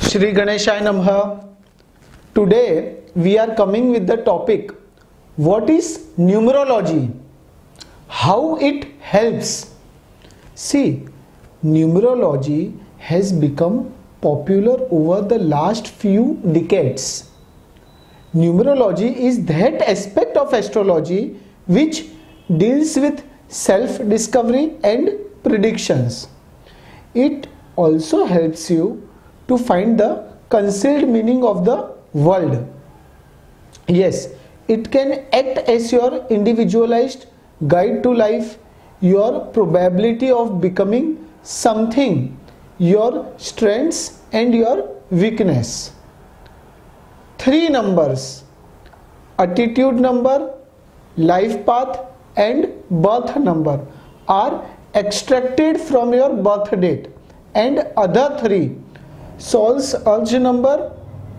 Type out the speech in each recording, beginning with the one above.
Shri Ganeshaya Namaha. Today we are coming with the topic, what is numerology? How it helps? See, numerology has become popular over the last few decades. Numerology is that aspect of astrology which deals with self-discovery and predictions. It also helps you to find the concealed meaning of the world. Yes, it can act as your individualized guide to life, your probability of becoming something, your strengths and your weakness. 3 numbers: attitude number, life path and birth number are extracted from your birth date, and other 3, soul's urge number,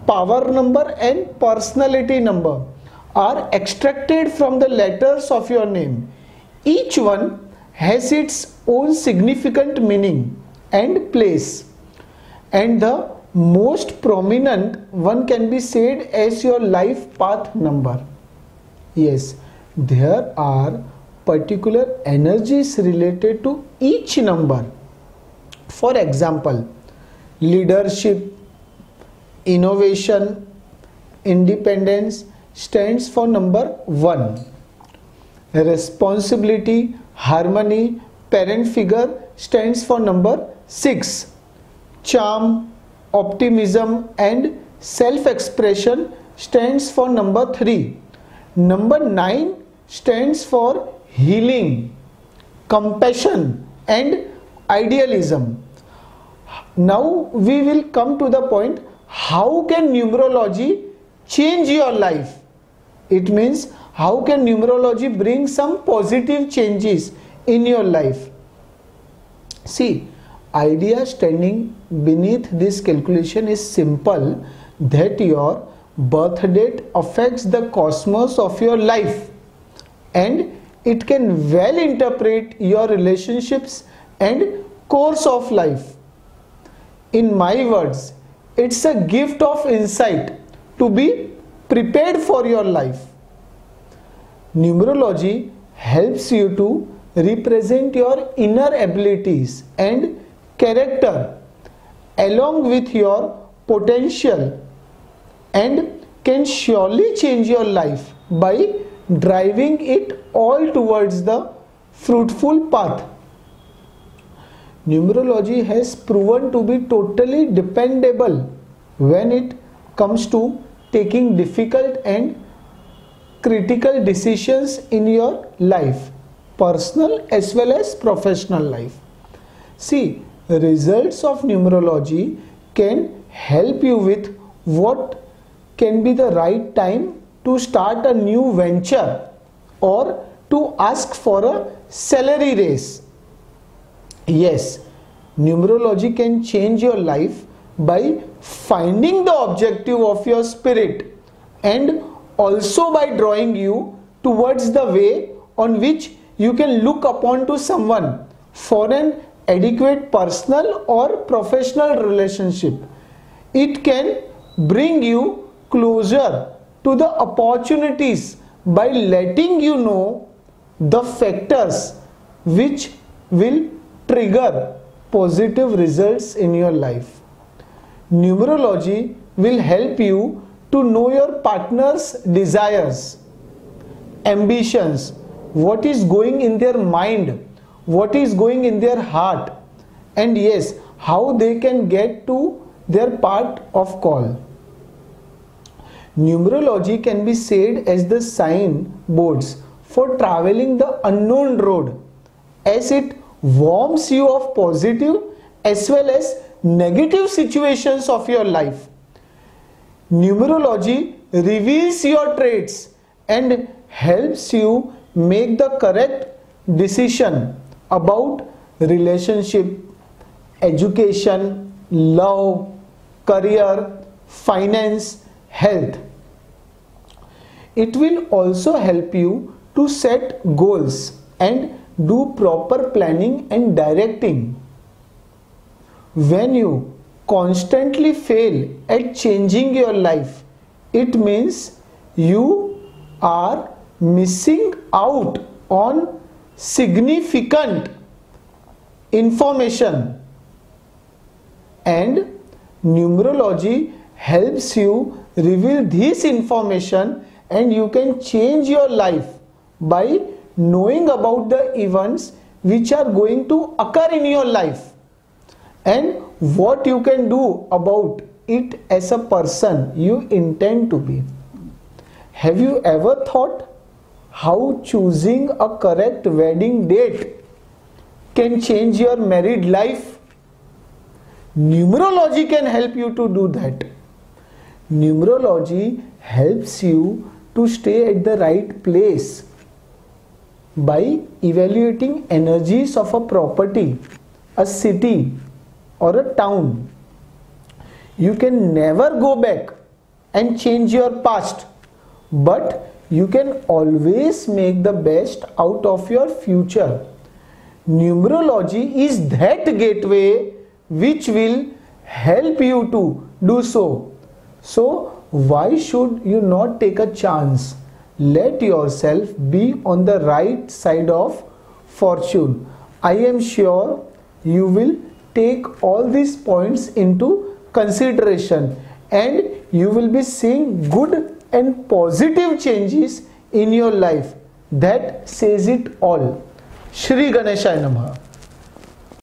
power number and personality number, are extracted from the letters of your name. Each one has its own significant meaning and place, and the most prominent one can be said as your life path number. Yes, there are particular energies related to each number. For example, leadership, innovation, independence stands for number 1. Responsibility, harmony, parent figure stands for number 6. Charm, optimism and self-expression stands for number 3. Number 9 stands for healing, compassion and idealism. Now we will come to the point, how can numerology change your life? It means, how can numerology bring some positive changes in your life? See, idea standing beneath this calculation is simple, that your birth date affects the cosmos of your life, and it can well interpret your relationships and course of life. In my words, it's a gift of insight to be prepared for your life. Numerology helps you to represent your inner abilities and character along with your potential, and can surely change your life by driving it all towards the fruitful path. Numerology has proven to be totally dependable when it comes to taking difficult and critical decisions in your life, personal as well as professional life. See, results of numerology can help you with what can be the right time to start a new venture or to ask for a salary raise. Yes, numerology can change your life by finding the objective of your spirit, and also by drawing you towards the way on which you can look upon to someone for an adequate personal or professional relationship. It can bring you closer to the opportunities by letting you know the factors which will trigger positive results in your life. Numerology will help you to know your partner's desires, ambitions, what is going in their mind, what is going in their heart, and yes, how they can get to their part of call. Numerology can be said as the sign boards for traveling the unknown road, as it warns you of positive as well as negative situations of your life. Numerology reveals your traits and helps you make the correct decision about relationship, education, love, career, finance, health. It will also help you to set goals and do proper planning and directing. When you constantly fail at changing your life, it means you are missing out on significant information, and numerology helps you reveal this information, and you can change your life by knowing about the events which are going to occur in your life and what you can do about it as a person you intend to be. Have you ever thought how choosing a correct wedding date can change your married life? Numerology can help you to do that. Numerology helps you to stay at the right place by evaluating energies of a property, a city, or a town. You can never go back and change your past, but you can always make the best out of your future. Numerology is that gateway which will help you to do so. So why should you not take a chance? Let yourself be on the right side of fortune. I am sure you will take all these points into consideration and you will be seeing good and positive changes in your life. That says it all. Shri Ganeshaya Namaha.